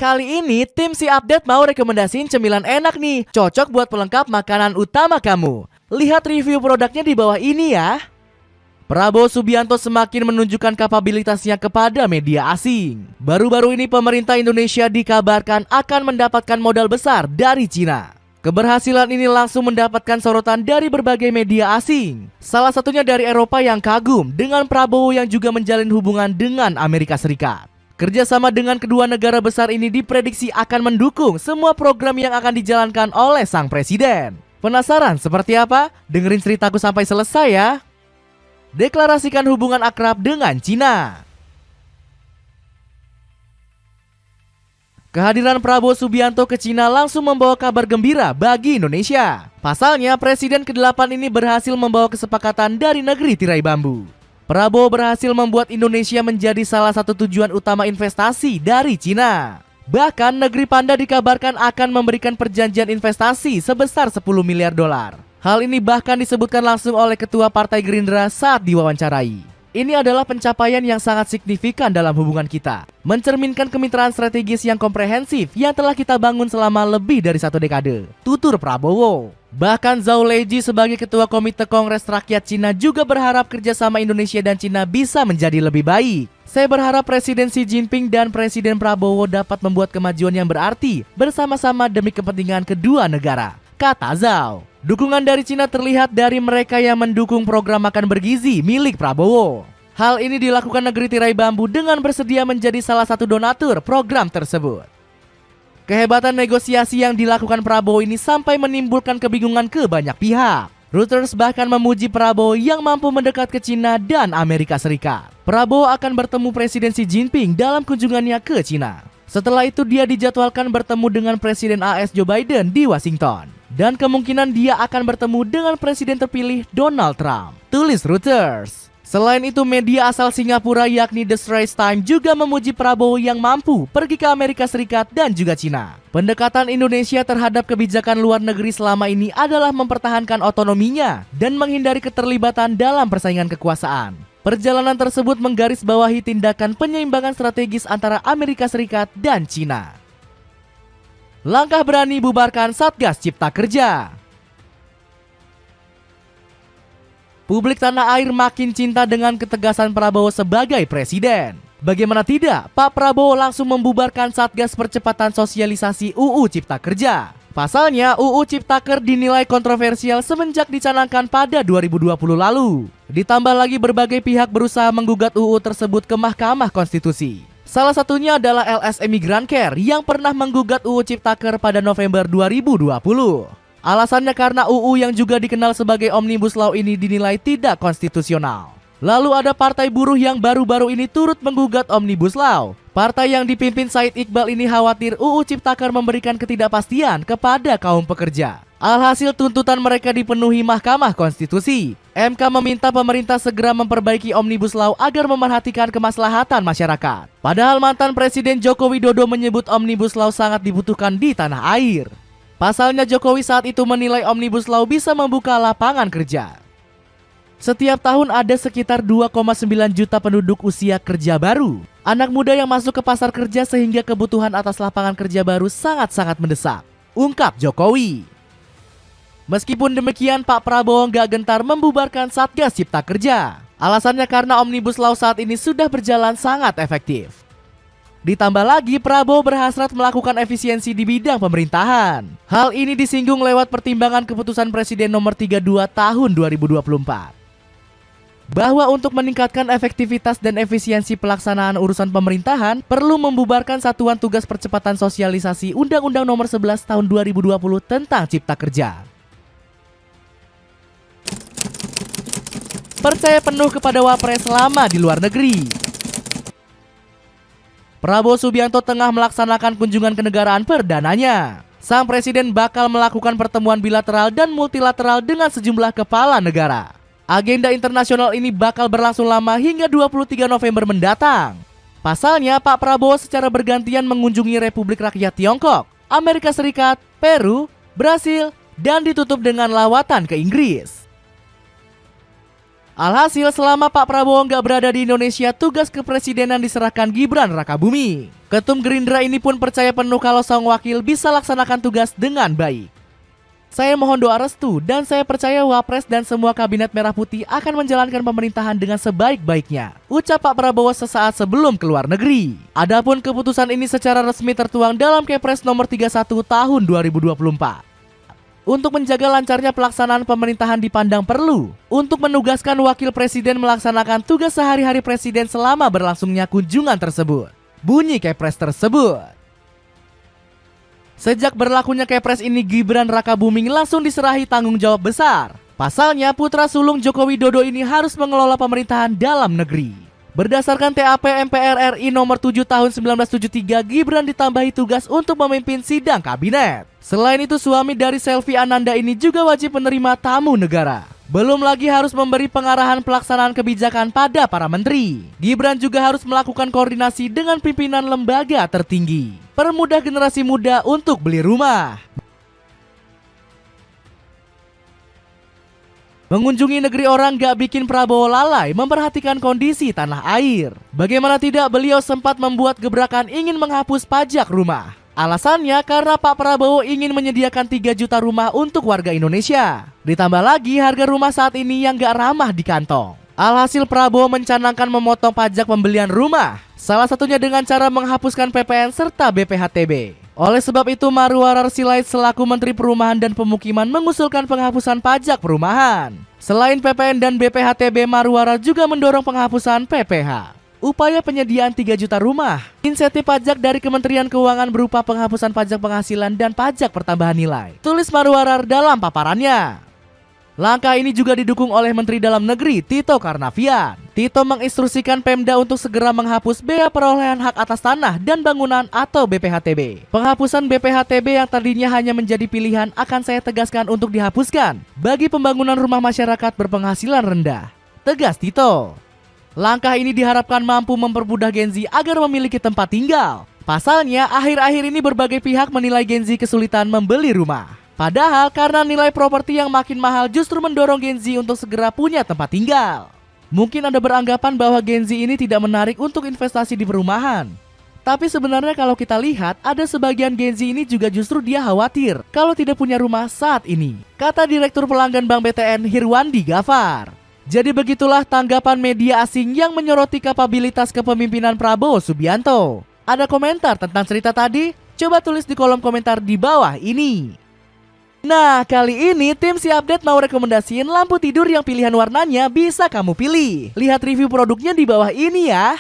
kali ini tim Si Update mau rekomendasiin cemilan enak nih, cocok buat pelengkap makanan utama kamu. Lihat review produknya di bawah ini ya. Prabowo Subianto semakin menunjukkan kapabilitasnya kepada media asing. Baru-baru ini pemerintah Indonesia dikabarkan akan mendapatkan modal besar dari Cina. Keberhasilan ini langsung mendapatkan sorotan dari berbagai media asing. Salah satunya dari Eropa yang kagum dengan Prabowo yang juga menjalin hubungan dengan Amerika Serikat. Kerjasama dengan kedua negara besar ini diprediksi akan mendukung semua program yang akan dijalankan oleh sang presiden. Penasaran seperti apa? Dengerin ceritaku sampai selesai ya. Deklarasikan hubungan akrab dengan Cina. Kehadiran Prabowo Subianto ke Cina langsung membawa kabar gembira bagi Indonesia. Pasalnya, Presiden ke-8 ini berhasil membawa kesepakatan dari negeri tirai bambu. Prabowo berhasil membuat Indonesia menjadi salah satu tujuan utama investasi dari Cina. Bahkan negeri Panda dikabarkan akan memberikan perjanjian investasi sebesar 10 miliar dolar. Hal ini bahkan disebutkan langsung oleh Ketua Partai Gerindra saat diwawancarai. Ini adalah pencapaian yang sangat signifikan dalam hubungan kita. Mencerminkan kemitraan strategis yang komprehensif yang telah kita bangun selama lebih dari 1 dekade. Tutur Prabowo. Bahkan Zhao Leji sebagai Ketua Komite Kongres Rakyat Cina juga berharap kerjasama Indonesia dan Cina bisa menjadi lebih baik. Saya berharap Presiden Xi Jinping dan Presiden Prabowo dapat membuat kemajuan yang berarti bersama-sama demi kepentingan kedua negara, kata Zhao. Dukungan dari Cina terlihat dari mereka yang mendukung program makan bergizi milik Prabowo. Hal ini dilakukan negeri tirai bambu dengan bersedia menjadi salah satu donatur program tersebut. Kehebatan negosiasi yang dilakukan Prabowo ini sampai menimbulkan kebingungan ke banyak pihak. Reuters bahkan memuji Prabowo yang mampu mendekat ke Cina dan Amerika Serikat. Prabowo akan bertemu Presiden Xi Jinping dalam kunjungannya ke Cina. Setelah itu dia dijadwalkan bertemu dengan Presiden AS Joe Biden di Washington. Dan kemungkinan dia akan bertemu dengan Presiden terpilih Donald Trump, tulis Reuters. Selain itu, media asal Singapura yakni The Straits Times juga memuji Prabowo yang mampu pergi ke Amerika Serikat dan juga Cina. Pendekatan Indonesia terhadap kebijakan luar negeri selama ini adalah mempertahankan otonominya dan menghindari keterlibatan dalam persaingan kekuasaan. Perjalanan tersebut menggarisbawahi tindakan penyeimbangan strategis antara Amerika Serikat dan Cina. Langkah berani bubarkan Satgas Cipta Kerja. Publik tanah air makin cinta dengan ketegasan Prabowo sebagai presiden. Bagaimana tidak, Pak Prabowo langsung membubarkan Satgas Percepatan Sosialisasi UU Cipta Kerja. Pasalnya, UU Ciptaker dinilai kontroversial semenjak dicanangkan pada 2020 lalu. Ditambah lagi berbagai pihak berusaha menggugat UU tersebut ke Mahkamah Konstitusi. Salah satunya adalah LSM Migrancare yang pernah menggugat UU Ciptaker pada November 2020. Alasannya karena UU yang juga dikenal sebagai Omnibus Law ini dinilai tidak konstitusional. Lalu ada Partai Buruh yang baru-baru ini turut menggugat Omnibus Law. Partai yang dipimpin Said Iqbal ini khawatir UU Ciptaker memberikan ketidakpastian kepada kaum pekerja. Alhasil tuntutan mereka dipenuhi Mahkamah Konstitusi. MK meminta pemerintah segera memperbaiki Omnibus Law agar memerhatikan kemaslahatan masyarakat. Padahal mantan Presiden Joko Widodo menyebut Omnibus Law sangat dibutuhkan di tanah air. Pasalnya Jokowi saat itu menilai Omnibus Law bisa membuka lapangan kerja. Setiap tahun ada sekitar 2,9 juta penduduk usia kerja baru. Anak muda yang masuk ke pasar kerja sehingga kebutuhan atas lapangan kerja baru sangat-sangat mendesak, ungkap Jokowi. Meskipun demikian, Pak Prabowo nggak gentar membubarkan Satgas Cipta Kerja. Alasannya karena Omnibus Law saat ini sudah berjalan sangat efektif. Ditambah lagi, Prabowo berhasrat melakukan efisiensi di bidang pemerintahan. Hal ini disinggung lewat pertimbangan keputusan Presiden nomor 32 tahun 2024. Bahwa untuk meningkatkan efektivitas dan efisiensi pelaksanaan urusan pemerintahan, perlu membubarkan Satuan Tugas Percepatan Sosialisasi Undang-Undang nomor 11 tahun 2020 tentang Cipta Kerja. Percaya penuh kepada Wapres selama di luar negeri. Prabowo Subianto tengah melaksanakan kunjungan kenegaraan perdananya. Sang presiden bakal melakukan pertemuan bilateral dan multilateral dengan sejumlah kepala negara. Agenda internasional ini bakal berlangsung lama hingga 23 November mendatang. Pasalnya, Pak Prabowo secara bergantian mengunjungi Republik Rakyat Tiongkok, Amerika Serikat, Peru, Brasil, dan ditutup dengan lawatan ke Inggris. Alhasil selama Pak Prabowo nggak berada di Indonesia, tugas kepresidenan diserahkan Gibran Rakabuming. Ketum Gerindra ini pun percaya penuh kalau sang wakil bisa laksanakan tugas dengan baik. Saya mohon doa restu dan saya percaya Wapres dan semua kabinet Merah Putih akan menjalankan pemerintahan dengan sebaik-baiknya, ucap Pak Prabowo sesaat sebelum keluar negeri. Adapun keputusan ini secara resmi tertuang dalam Kepres nomor 31 tahun 2024. Untuk menjaga lancarnya pelaksanaan pemerintahan dipandang perlu untuk menugaskan wakil presiden melaksanakan tugas sehari-hari presiden selama berlangsungnya kunjungan tersebut. Bunyi Kepres tersebut. Sejak berlakunya Kepres ini, Gibran Rakabuming langsung diserahi tanggung jawab besar. Pasalnya, putra sulung Joko Widodo ini harus mengelola pemerintahan dalam negeri. Berdasarkan TAP MPR RI nomor 7 tahun 1973, Gibran ditambahi tugas untuk memimpin sidang kabinet. Selain itu, suami dari Selvi Ananda ini juga wajib menerima tamu negara. Belum lagi harus memberi pengarahan pelaksanaan kebijakan pada para menteri. Gibran juga harus melakukan koordinasi dengan pimpinan lembaga tertinggi. Permudah generasi muda untuk beli rumah. Mengunjungi negeri orang gak bikin Prabowo lalai memperhatikan kondisi tanah air. Bagaimana tidak, beliau sempat membuat gebrakan ingin menghapus pajak rumah. Alasannya karena Pak Prabowo ingin menyediakan 3 juta rumah untuk warga Indonesia. Ditambah lagi harga rumah saat ini yang gak ramah di kantong. Alhasil Prabowo mencanangkan memotong pajak pembelian rumah. Salah satunya dengan cara menghapuskan PPN serta BPHTB. Oleh sebab itu, Marwarar Sirait selaku Menteri Perumahan dan Pemukiman mengusulkan penghapusan pajak perumahan. Selain PPN dan BPHTB, Marwarar juga mendorong penghapusan PPH. Upaya penyediaan 3 juta rumah. Insentif pajak dari Kementerian Keuangan berupa penghapusan pajak penghasilan dan pajak pertambahan nilai, tulis Marwarar dalam paparannya. Langkah ini juga didukung oleh Menteri Dalam Negeri Tito Karnavian. Tito menginstruksikan Pemda untuk segera menghapus bea perolehan hak atas tanah dan bangunan atau BPHTB. Penghapusan BPHTB yang tadinya hanya menjadi pilihan akan saya tegaskan untuk dihapuskan bagi pembangunan rumah masyarakat berpenghasilan rendah, tegas Tito. Langkah ini diharapkan mampu mempermudah Gen Z agar memiliki tempat tinggal. Pasalnya, akhir-akhir ini berbagai pihak menilai Gen Z kesulitan membeli rumah. Padahal karena nilai properti yang makin mahal justru mendorong Gen Z untuk segera punya tempat tinggal. Mungkin Anda beranggapan bahwa Gen Z ini tidak menarik untuk investasi di perumahan. Tapi sebenarnya kalau kita lihat, ada sebagian Gen Z ini juga justru dia khawatir kalau tidak punya rumah saat ini, kata Direktur Pelanggan Bank BTN Hirwandi Gafar. Jadi begitulah tanggapan media asing yang menyoroti kapabilitas kepemimpinan Prabowo Subianto. Ada komentar tentang cerita tadi? Coba tulis di kolom komentar di bawah ini. Nah, kali ini tim Si Update mau rekomendasiin lampu tidur yang pilihan warnanya bisa kamu pilih. Lihat review produknya di bawah ini ya.